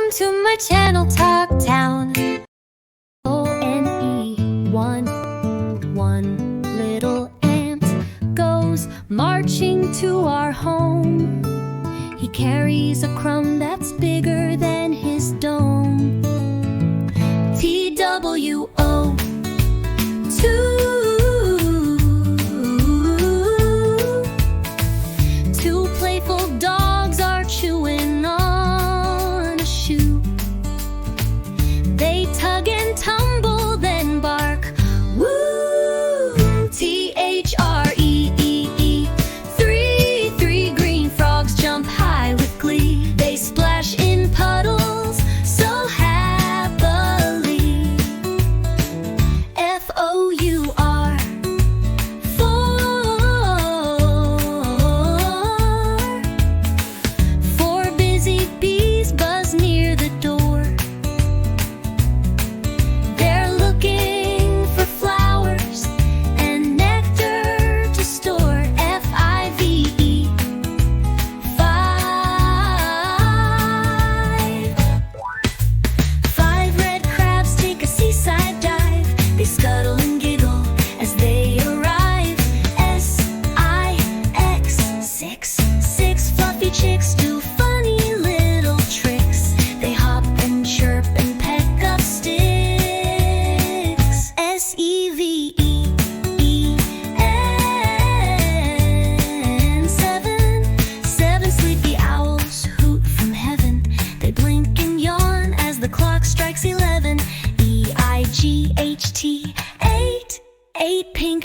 Welcome to my channel, Talk Town. O-N-E, one little ant goes marching to our home. He carries a crumb that's bigger than his dome. T-W-O, two playful dogs are chewing on a shoe. They tug and tumble, then bark, woo! T-H-R-E-E-E, three green frogs jump high with glee. They splash in puddles so happily. F-O-U-R, four busy bees buzz near the door. They're looking for flowers and nectar to store. F-I-V-E, five red crabs take a seaside dive. They scuttle and giggle as they arrive. S-I-X, six fluffy chicks do funny little tricks. They hop and chirp and peck up sticks. S-E-V-E-E-N, seven sleepy owls hoot from heaven. They blink and yawn as the clock strikes 11. E-I-G-H-T, eight pink